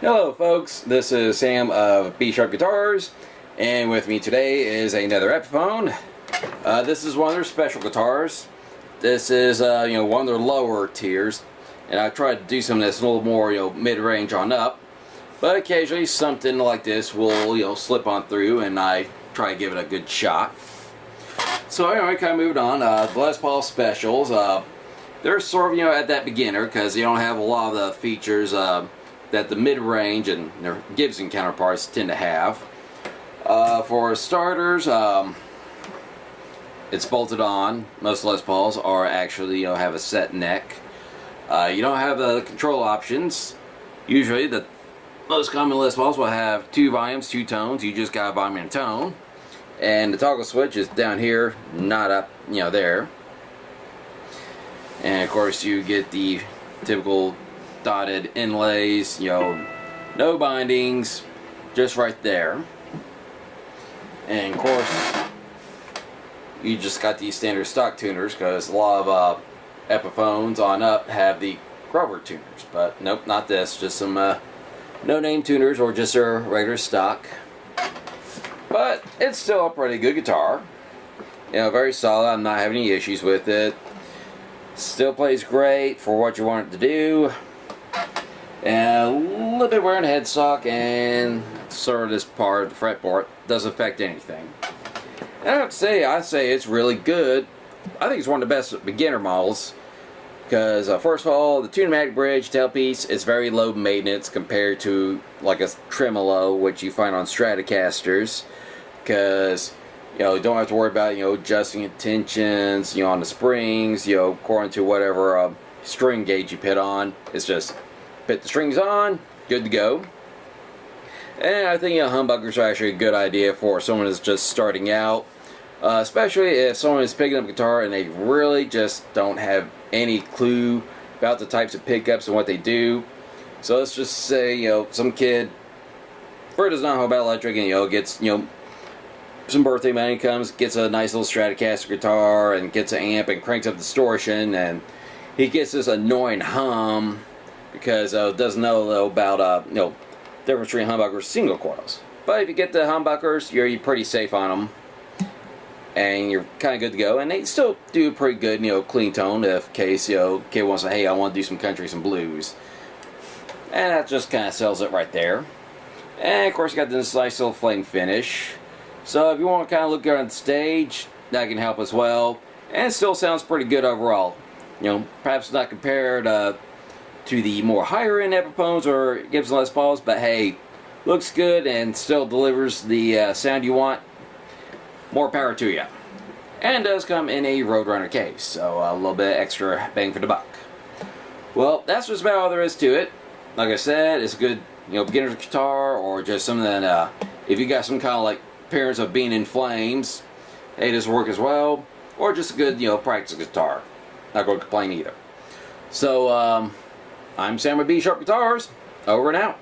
Hello folks, this is Sam of B Sharp Guitars, and with me today is another Epiphone. This is one of their special guitars. This is one of their lower tiers, and I tried to do something that's a little more mid-range on up, but occasionally something like this will slip on through, and I try to give it a good shot. So anyway, kind of moving on. The Les Paul Specials, they're sort of at that beginner because they don't have a lot of the features that the mid-range and their Gibson counterparts tend to have. For starters, it's bolted on. Most Les Pauls are actually have a set neck. You don't have the control options. Usually the most common Les Pauls will have two volumes, two tones. You just got a volume and a tone. And the toggle switch is down here, not up there. And of course you get the typical dotted inlays, no bindings, just right there. And of course you just got these standard stock tuners, because a lot of Epiphones on up have the Grover tuners, but nope, not this, just some no-name tuners or just their regular stock. But it's still a pretty good guitar, very solid. I'm not having any issues with it. Still plays great for what you want it to do. And a little bit wearing a headstock and sort of this part of the fretboard doesn't affect anything. And I have to say, I say it's really good. I think it's one of the best beginner models because first of all, the Tune-O-Matic bridge tailpiece is very low maintenance compared to like a tremolo, which you find on Stratocasters, because you don't have to worry about adjusting tensions on the springs according to whatever string gauge you put on. It's just put the strings on, good to go. And I think humbuckers are actually a good idea for someone that's just starting out, especially if someone is picking up a guitar and they really just don't have any clue about the types of pickups and what they do. So let's just say some kid first does not know about electric and gets some birthday money, comes, gets a nice little Stratocaster guitar and gets an amp and cranks up distortion, and he gets this annoying hum because doesn't know about difference between humbuckers and single coils. But if you get the humbuckers, you're pretty safe on them, and you're kind of good to go. And they still do pretty good, clean tone. If in case kid wants to, hey, I want to do some country, some blues, and that just kind of sells it right there. And of course, you got this nice little flame finish. So if you want to kind of look good on the stage, that can help as well. And it still sounds pretty good overall. Perhaps not compared to the more higher end Epiphones or Gibson Les Pauls, but hey, looks good and still delivers the sound you want. More power to you. And does come in a Roadrunner case, so a little bit extra bang for the buck. Well, that's just about all there is to it. Like I said, it's a good beginner's guitar, or just something that if you got some kind of like appearance of being in flames, hey, this will work as well. Or just a good practice guitar. Not going to complain either. So I'm Sam with B Sharp Guitars. Over and out.